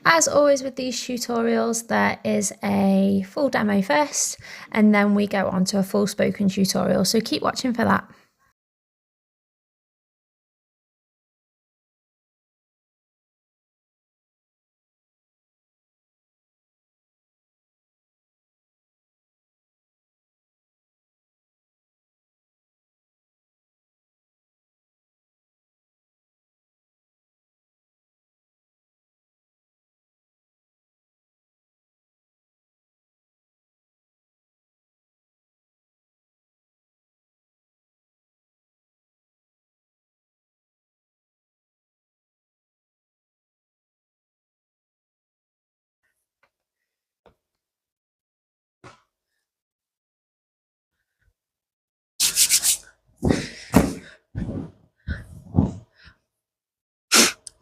As always with these tutorials, there is a full demo first, and then we go on to a full spoken tutorial, so keep watching for that.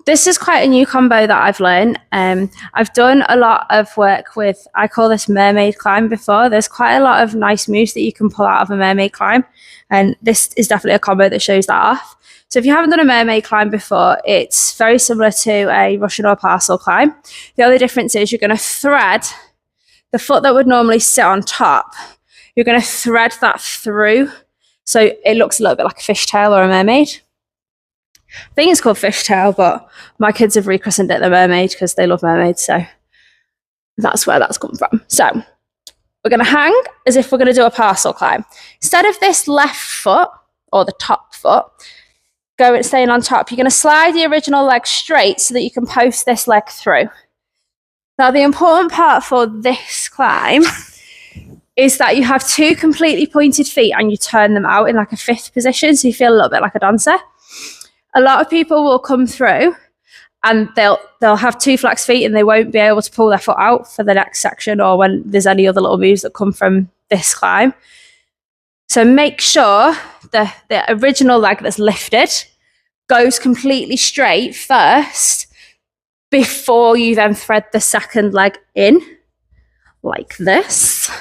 This is quite a new combo that I've learned. I've done a lot of work with, I call this mermaid climb before. There's quite a lot of nice moves that you can pull out of a mermaid climb. And this is definitely a combo that shows that off. So if you haven't done a mermaid climb before, it's very similar to a Russian or parcel climb. The only difference is you're going to thread the foot that would normally sit on top. You're going to thread that through. So it looks a little bit like a fishtail or a mermaid. I think it's called fishtail, but my kids have rechristened it the mermaid because they love mermaids, so that's where that's come from. So we're going to hang as if we're going to do a parcel climb. Instead of this left foot, or the top foot, staying on top, you're going to slide the original leg straight so that you can post this leg through. Now, the important part for this climb is that you have two completely pointed feet and you turn them out in like a fifth position, so you feel a little bit like a dancer. A lot of people will come through and they'll have two flex feet and they won't be able to pull their foot out for the next section or when there's any other little moves that come from this climb. So make sure the original leg that's lifted goes completely straight first before you then thread the second leg in like this.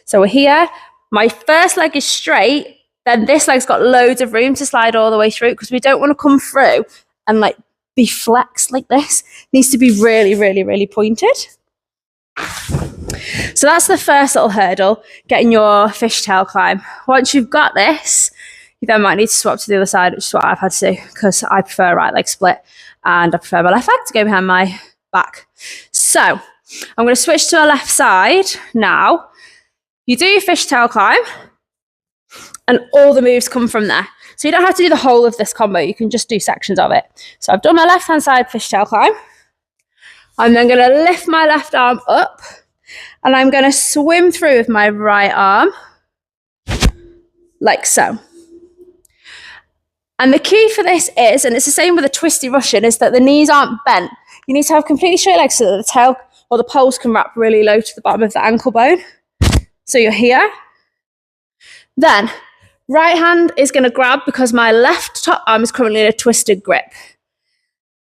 So we're here, my first leg is straight, then this leg's got loads of room to slide all the way through because we don't want to come through and like be flexed like this. It needs to be really, really, really pointed. So that's the first little hurdle, getting your fishtail climb. Once you've got this, you then might need to swap to the other side, which is what I've had to do because I prefer a right leg split and I prefer my left leg to go behind my back. So I'm going to switch to a left side now. You do your fishtail climb, and all the moves come from there. So you don't have to do the whole of this combo. You can just do sections of it. So I've done my left-hand side fishtail climb. I'm then going to lift my left arm up, and I'm going to swim through with my right arm, like so. And the key for this is, and it's the same with a twisty Russian, is that the knees aren't bent. You need to have completely straight legs so that the tail or the poles can wrap really low to the bottom of the ankle bone. So you're here. Then, right hand is going to grab because my left top arm is currently in a twisted grip.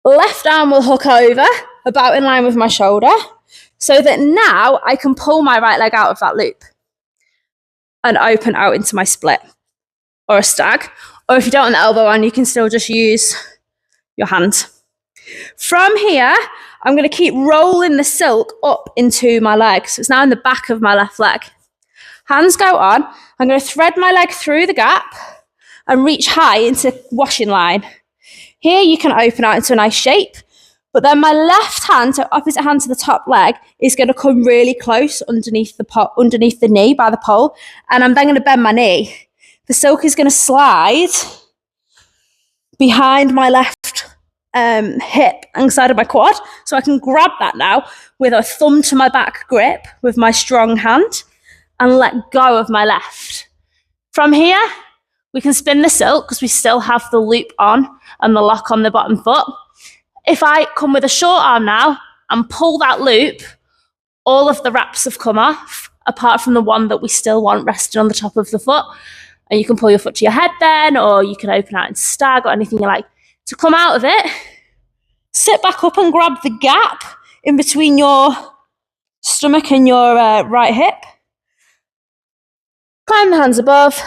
Left arm will hook over, about in line with my shoulder, so that now I can pull my right leg out of that loop and open out into my split or a stag. Or if you don't want the elbow on, you can still just use your hand. From here, I'm going to keep rolling the silk up into my leg. So it's now in the back of my left leg. Hands go on. I'm going to thread my leg through the gap and reach high into washing line. Here you can open out into a nice shape, but then my left hand, so opposite hand to the top leg, is going to come really close underneath the knee by the pole, and I'm then going to bend my knee. The silk is going to slide behind my left hip and side of my quad, so I can grab that now with a thumb to my back grip with my strong hand and let go of my left. From here, we can spin the silk because we still have the loop on and the lock on the bottom foot. If I come with a short arm now and pull that loop, all of the wraps have come off, apart from the one that we still want resting on the top of the foot. And you can pull your foot to your head then, or you can open out in stag or anything you like. To come out of it, sit back up and grab the gap in between your stomach and your right hip. Climb the hands above,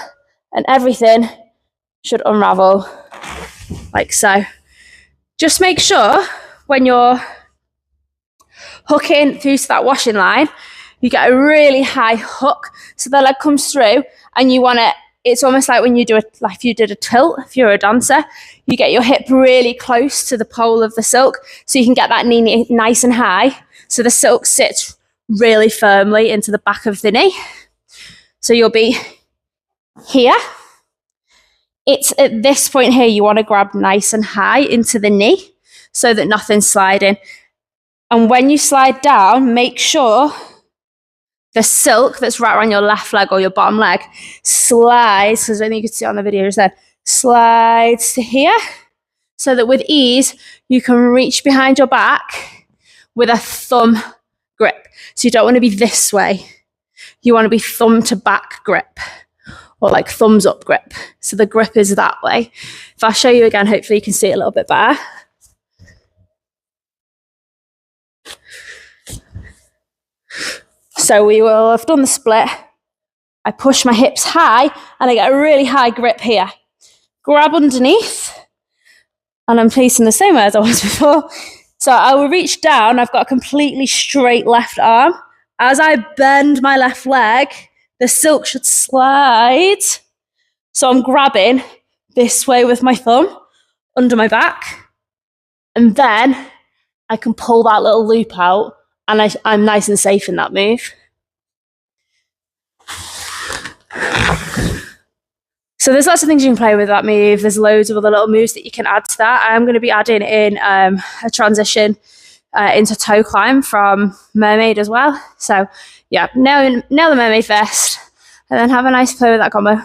and everything should unravel like so. Just make sure when you're hook in through to that washing line. You get a really high hook, so the leg comes through, and you want to, it's almost like when you do it, like if you did a tilt, if you're a dancer, you get your hip really close to the pole of the silk, so you can get that knee nice and high, so the silk sits really firmly into the back of the knee. So you'll be here. It's at this point here you want to grab nice and high into the knee so that nothing's sliding. And when you slide down, make sure the silk that's right around your left leg or your bottom leg slides, because I don't think you can see it on the video just then, slides to here, so that with ease you can reach behind your back with a thumb grip. So you don't want to be this way. You want to be thumb to back grip, or like thumbs up grip. So the grip is that way. If I show you again, hopefully you can see it a little bit better. So we will have done the split. I push my hips high and I get a really high grip here. Grab underneath, and I'm facing the same way as I was before. So I will reach down. I've got a completely straight left arm. As I bend my left leg, the silk should slide. So I'm grabbing this way with my thumb under my back, and then I can pull that little loop out, and I'm nice and safe in that move. So there's lots of things you can play with that move. There's loads of other little moves that you can add to that. I'm going to be adding in a transition into toe climb from Mermaid as well. So yeah, nail the Mermaid first, and then have a nice play with that combo.